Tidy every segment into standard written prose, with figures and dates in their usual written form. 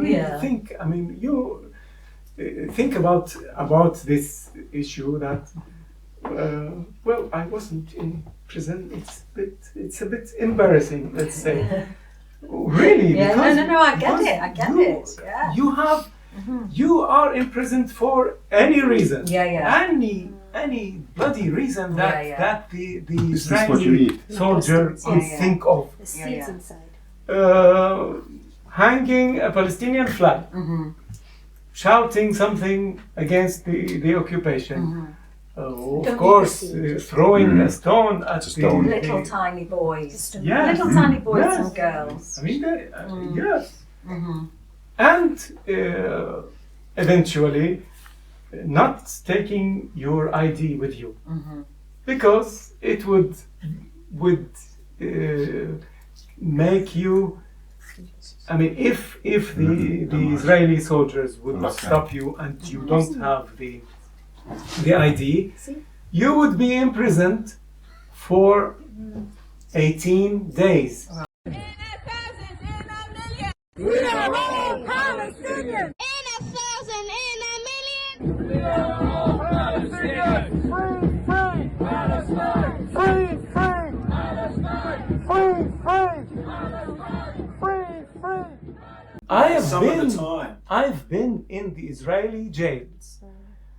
really think, I mean, you think about this issue that, well, I wasn't in prison. It's a bit embarrassing, let's say. Really? Yeah, because, no, I get it. Yeah. You are imprisoned for any reason. Yeah. Any bloody reason that the This is what you Israeli eat. soldier could think of. The seeds inside. Hanging a Palestinian flag, shouting something against the occupation. Of course, throwing a stone at stone. Little tiny boys. Yes. Little tiny boys Yes. and girls. I mean, yes. And eventually, not taking your ID with you, because it would make you. I mean, if the Israeli soldiers would stop you and you don't have the ID, you would be imprisoned for 18 days. We are all Palestinians! In 1,000, in a million! We are all Palestinians! Free, free! Palestine! Free, free! Palestine! Free, free! Palestine! Free, free! I've been in the Israeli jails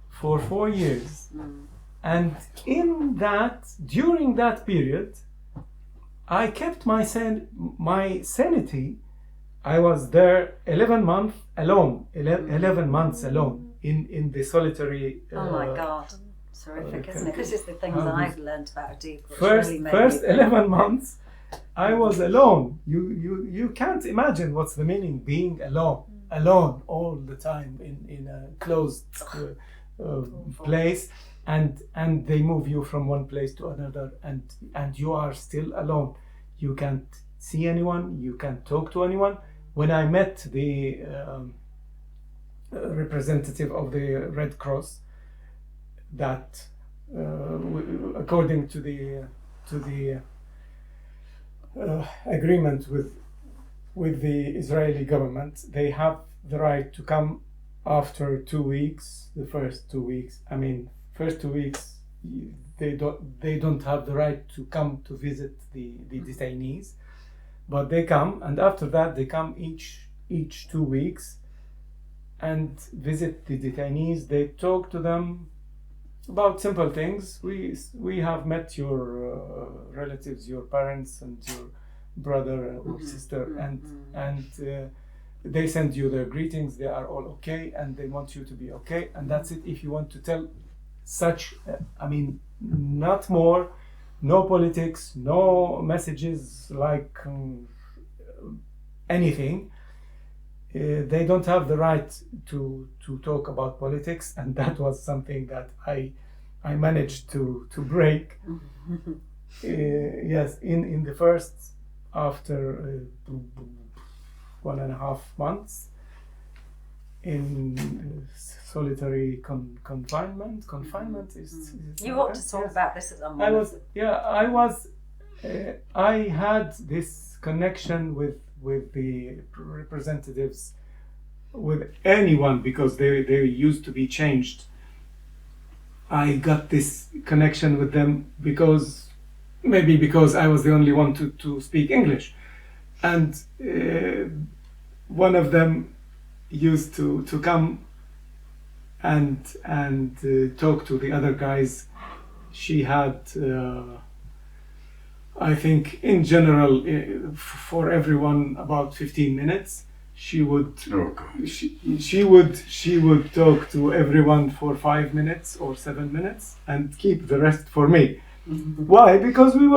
for 4 years, and during that period, I kept my sanity. I was there 11 months alone. 11 months alone in the solitary. Oh my God, it's horrific, isn't it? This is the things I've learned about Adeeb. First 11 months, I was alone. You can't imagine what's the meaning being alone all the time in a closed place, and they move you from one place to another, and you are still alone. You can't see anyone. You can't talk to anyone. When I met the representative of the Red Cross, that according to the agreement with the Israeli government, they have the right to come after 2 weeks. The first 2 weeks, I mean, first 2 weeks, they don't have the right to come to visit the detainees, but they come, and after that they come each 2 weeks and visit the detainees. They talk to them about simple things. We have met your relatives, your parents, and your brother or sister, and they send you their greetings. They are all okay, and they want you to be okay, and that's it. If you want to tell such, I mean, not more, no politics, no messages like anything. They don't have the right to talk about politics, and that was something that I managed to break. Yes, in the first, after 1.5 months in solitary confinement. Confinement is You ought to talk about this at the moment. I had this connection with the representatives, with anyone, because they used to be changed. I got this connection with them because I was the only one to speak English, and one of them used to come and talk to the other guys. She had I think in general for everyone about 15 minutes. She would she would talk to everyone for 5 minutes or 7 minutes and keep the rest for me. Why? Because we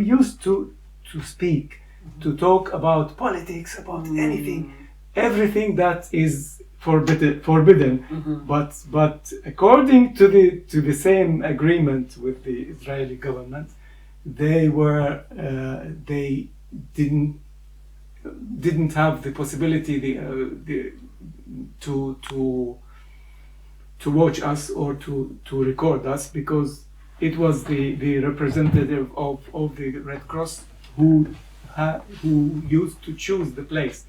used to speak, to talk about politics, about everything that is forbidden. But according to the same agreement with the Israeli government, they didn't have the possibility to watch us or to record us, because it was the representative of the Red Cross who used to choose the place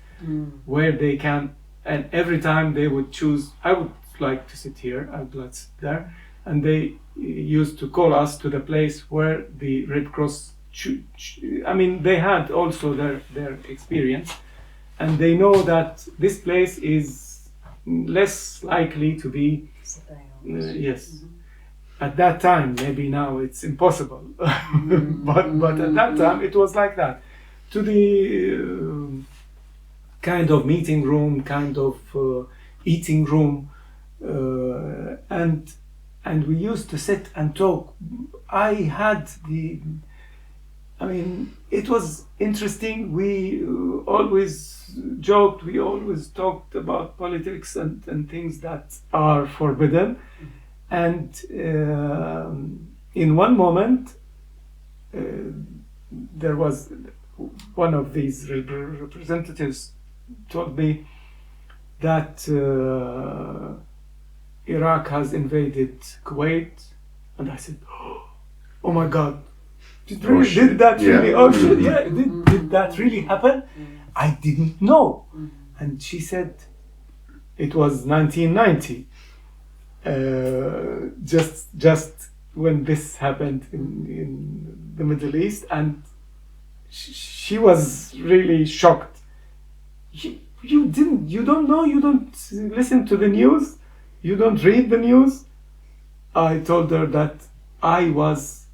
where they can, and every time they would choose, I would like to sit here, I would like to sit there, and they used to call us to the place where the Red Cross, I mean, they had also their experience, and they know that this place is less likely to be, yes. At that time, maybe now it's impossible, but at that time it was like that. To the kind of meeting room, kind of eating room, and we used to sit and talk. It was interesting. We always joked, we always talked about politics and things that are forbidden. And in one moment, there was one of these representatives told me that Iraq has invaded Kuwait, and I said, "Oh my God, did that really? Oh shit! Yeah, did that really happen? I didn't know." And she said, "It was 1990." Just when this happened in the Middle East, and she was really shocked. You don't know, you don't listen to the news, you don't read the news. I told her that I was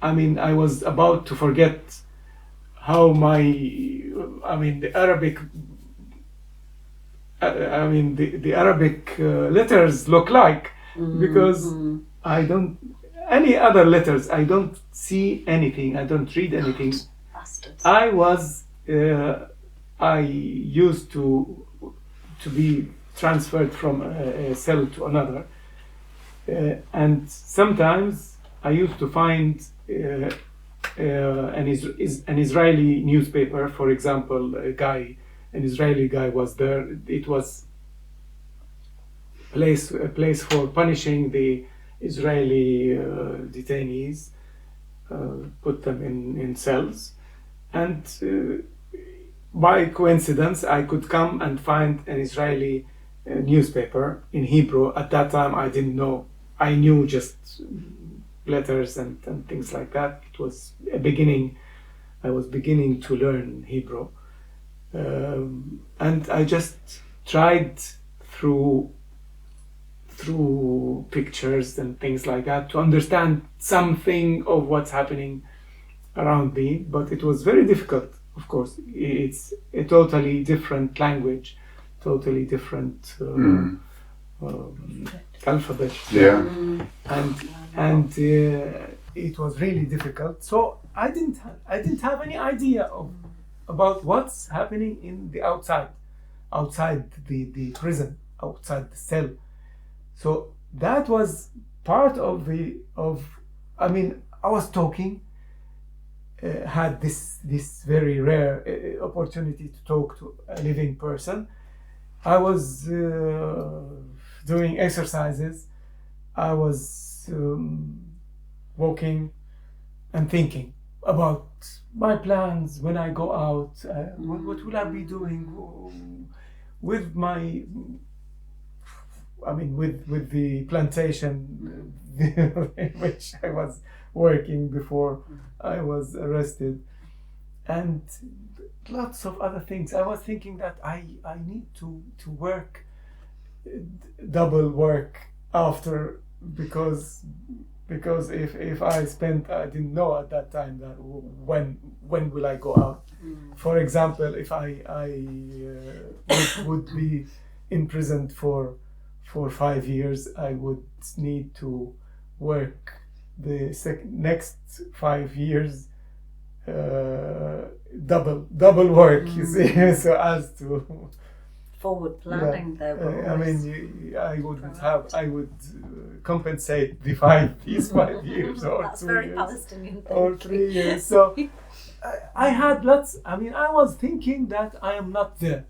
about to forget how the Arabic the Arabic letters look like, because I don't any other letters. I don't see anything. I don't read anything. Bastards. I used to be transferred from a cell to another, and sometimes I used to find an Israeli newspaper, for example, an Israeli guy was there. It was a place for punishing the Israeli detainees, put them in cells, and by coincidence I could come and find an Israeli newspaper in Hebrew. At that time I didn't know, I knew just letters and things like that. It was a beginning, I was beginning to learn Hebrew. And I just tried through pictures and things like that to understand something of what's happening around me, but it was very difficult. Of course, it's a totally different language, totally different alphabet. Yeah. And it was really difficult. So I didn't have any idea about what's happening in the outside the prison, outside the cell. So that was part of I was talking, had this very rare opportunity to talk to a living person. I was doing exercises. I was walking and thinking about my plans when I go out. What will I be doing with my? With the plantation in which I was working before I was arrested, and lots of other things. I was thinking that I need to work, double work after, because if I spent, I didn't know at that time that when will I go out. For example, if I would be imprisoned for 5 years, I would need to work the next 5 years, double work, you see, so as to forward planning. Yeah. There were I would compensate these 5 years or That's 2 very years Palestinian or 3 years. So I had lots. I was thinking that I am not there.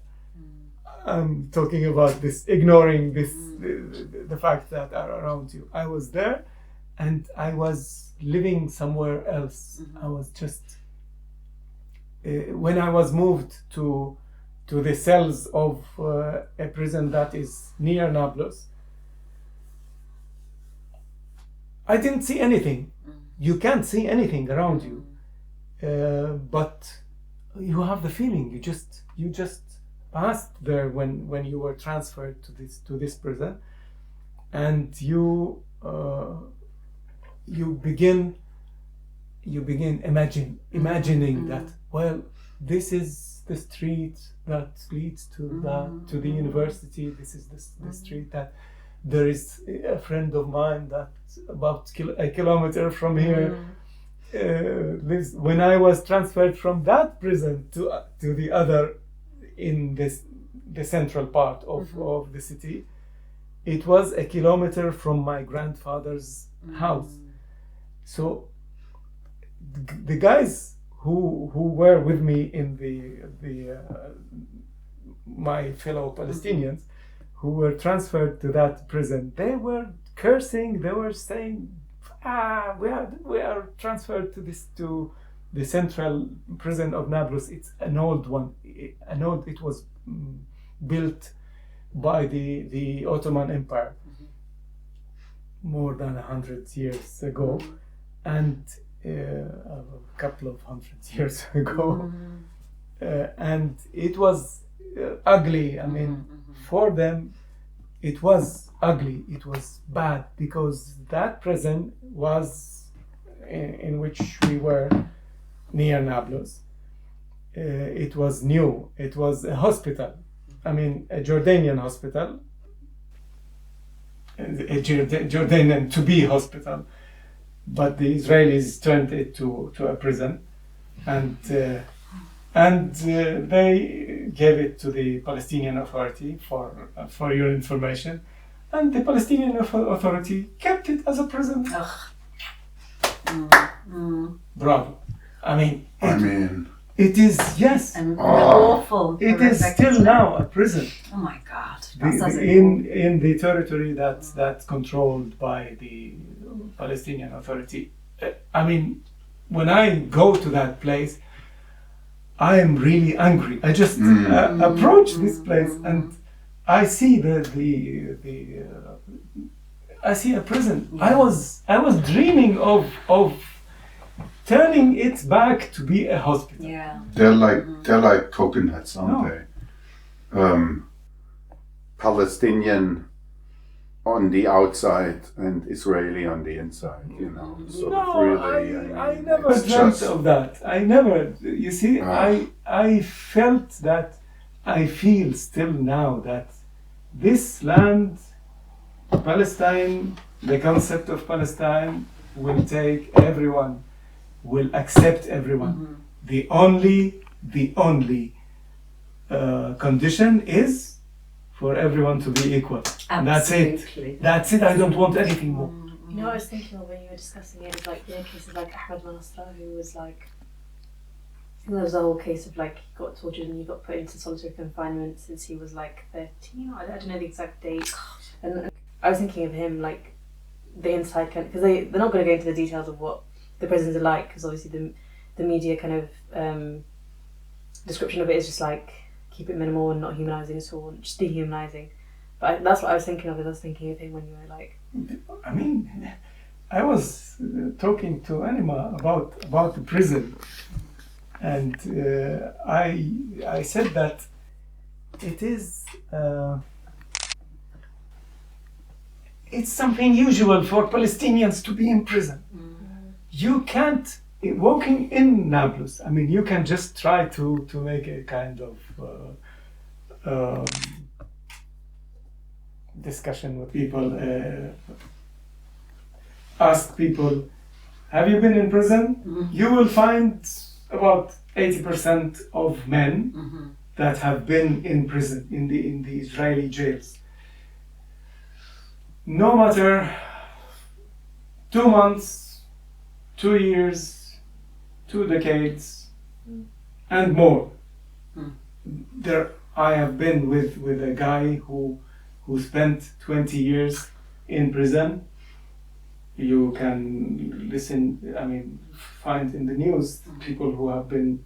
I'm talking about this, ignoring this, the fact that are around you. I was there, and I was living somewhere else. I was just when I was moved to to the cells of a prison that is near Nablus, I didn't see anything. You can't see anything around you, but you have the feeling. You just passed there when you were transferred to this prison, and you begin imagining that, well, this is the street that leads to the university. This is the street that there is a friend of mine that's about a kilometer from here lives. When I was transferred from that prison to the other in the central part of the city, it was a kilometer from my grandfather's house. So the guys who were with me in my fellow Palestinians who were transferred to that prison, they were cursing. They were saying, we are transferred to the central prison of Nablus. It's an old one. It was built by the Ottoman Empire more than 100 years ago, and a couple of hundred years ago, and it was ugly. I mean, for them, it was ugly. It was bad because that prison was in which we were near Nablus. It was new. It was a hospital. I mean, a Jordanian hospital, a Jordanian to-be hospital, but the Israelis turned it to a prison, and they gave it to the Palestinian Authority for your information, and the Palestinian Authority kept it as a prison. Bravo. I mean, it is, yes. And awful. It is still now a prison. Oh my God. In the territory that's controlled by the Palestinian Authority. I mean, when I go to that place, I am really angry. I just approach this place and I see I see a prison. Yeah. I was dreaming of turning it back to be a hospital. Yeah. They're like coconuts, aren't they? Palestinian on the outside and Israeli on the inside, you know. Sort of really, I never dreamt of that. I never. You see, I felt that. I feel still now that this land, Palestine, the concept of Palestine, will take everyone, will accept everyone. The only condition is for everyone to be equal. Absolutely. That's it. I don't want anything more. You know what I was thinking of when you were discussing it? Is like the case of like Ahmad Manasra, who was like, I think there was a whole case of like he got tortured and he got put into solitary confinement since he was like 13. I don't know the exact date. And I was thinking of him like the inside kind, because they're not going to go into the details of what the prisons are like, because obviously the media kind of description of it is just like keep it minimal and not humanizing at all, just dehumanizing. But that's what I was thinking of. I was thinking of him when you were like. I mean, I was talking to Anima about the prison, and I said that it is it's something usual for Palestinians to be in prison. You can't. Walking in Nablus, I mean, you can just try to make a kind of discussion with people. Ask people, have you been in prison? You will find about 80% of men that have been in prison in the Israeli jails. No matter 2 months, 2 years, 2 decades, and more. There, I have been with a guy who spent 20 years in prison. You can listen, I mean, find in the news people who have been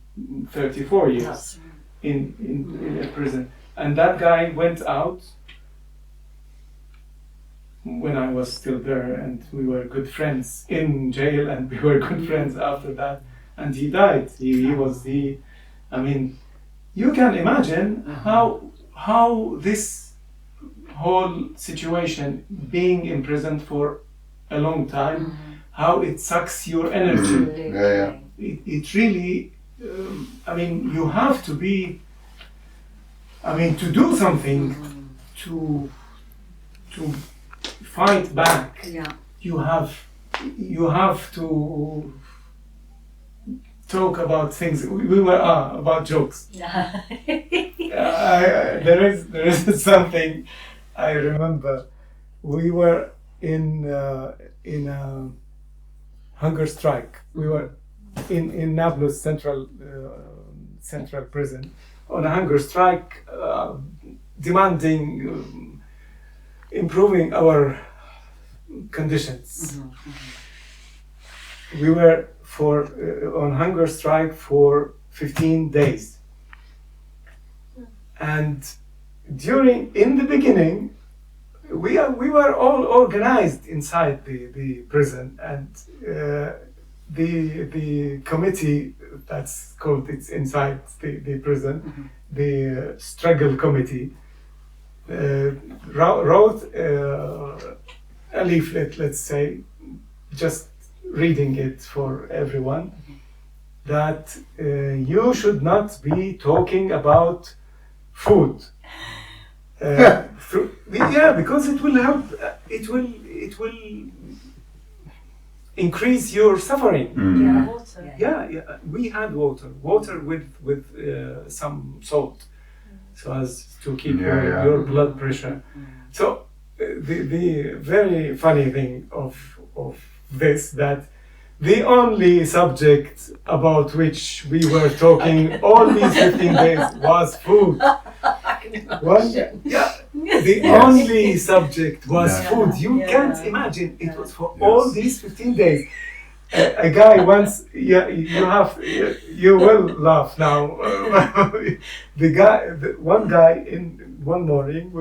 34 years. in a prison. And that guy went out when I was still there, and we were good friends in jail, and we were good friends after that. And he died. He was the, I mean, you can imagine how this whole situation, being imprisoned for a long time, how it sucks your energy. It really, I mean, you have to be, I mean, to do something to fight back. You have to talk about things. We were about jokes. There is something I remember. We were in a hunger strike. We were in Nablus Central Prison on a hunger strike, demanding improving our conditions. We were on hunger strike for 15 days, and in the beginning, we were all organized inside the prison, and the committee that's called, it's inside the prison, the struggle committee, wrote a leaflet, let's say, just reading it for everyone, that you should not be talking about food. Because it will help. It will increase your suffering. Water. Yeah. We had water with some salt, so as to keep your blood pressure. So the very funny thing of this, that the only subject about which we were talking all these 15 days was food. The only subject was food. You can't imagine. It was for all these 15 days. A guy once, you will laugh now. One guy in one morning,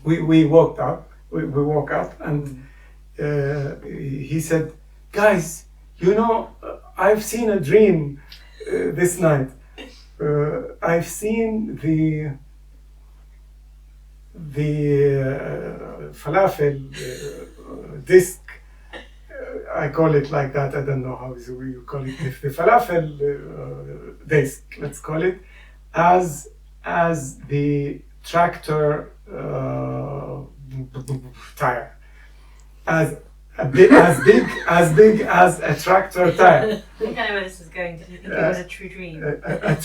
we woke up and he said, guys, I've seen a dream this night. I've seen the falafel disc. I call it like that. I don't know how you call it. The falafel disc, let's call it, as the tractor tire, as big as a tractor tire. I think I know where this is going. Did you think it was a true dream? A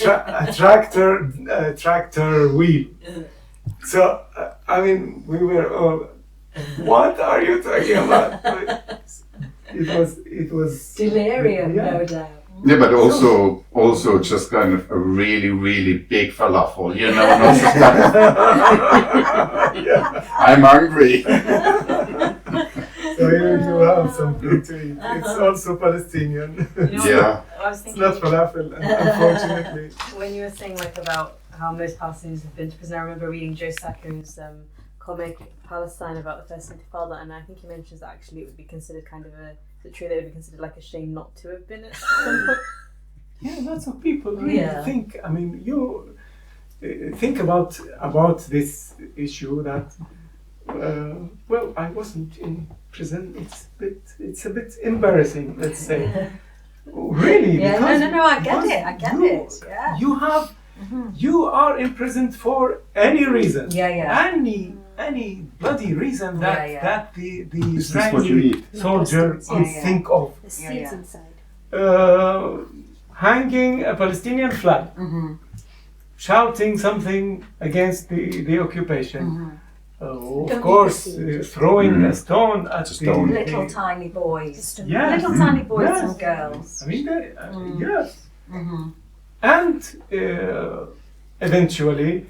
tractor wheel. So I mean, we were all, what are you talking about? It was delirium, no doubt. Yeah, but also just kind of a really, really big falafel, not just kind of, I'm hungry. So you have something to eat. It's also Palestinian. I was It's thinking, not falafel, unfortunately. when you were saying about how most Palestinians have been to prison, I remember reading Joe Sacco's comic Palestine about the First Intifada, and I think he mentions that actually it would be considered kind of is it true that it would be considered like a shame not to have been at some point? Yeah, lots of people really think. I mean, you think about this issue that. Well, I wasn't in prison. It's a bit embarrassing, let's say. Really? Yeah, because no, I get it. Yeah. You are imprisoned for any reason. Any bloody reason that the Israeli soldier could think of. The seeds inside. Hanging a Palestinian flag, shouting something against the occupation. Of course, throwing a stone at little tiny boys. Yes. Little tiny boys Yes. and girls. I mean, yes. And eventually,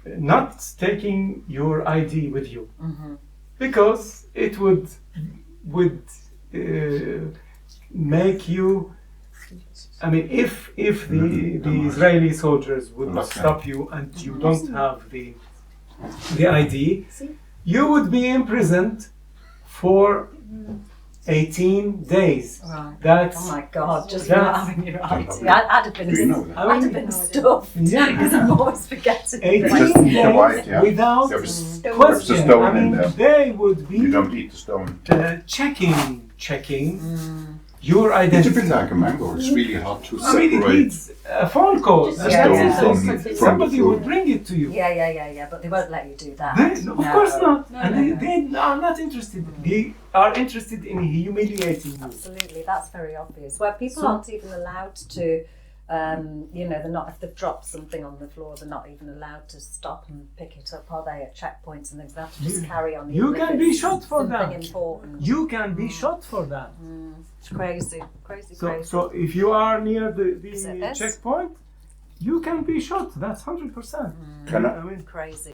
not taking your ID with you, because it would make you I mean, if the Israeli soldiers would not stop you and you don't have the ID, you would be imprisoned for 18 days. Right. That's Oh my God, just that's- not having your ID. I'd have been, Do you know that? I'd have been stuffed. Yeah. Because I'm always forgetting. 18 Just eat the white, days yeah. without There's question. a stone I mean, in there. they would be You don't eat the stone. checking your It's a identity. bit like a mango. It's really hard to I mean, it separate. needs a phone call. Just and yeah, that's yeah. it. From Somebody the will food. bring it to you. Yeah, but they won't let you do that. Of course not. No, And no. they are not interested. They are interested in humiliating you. Absolutely, that's very obvious. Where people So- aren't even allowed to, they're not, if they've dropped something on the floor, they're not even allowed to stop and pick it up, are they, at checkpoints and things? They have to just carry on. You even if can be it's shot for something that. important. You can be shot for that. It's crazy. So if you are near the Is it this? checkpoint, you can be shot. That's 100%. Can I, I mean, Crazy.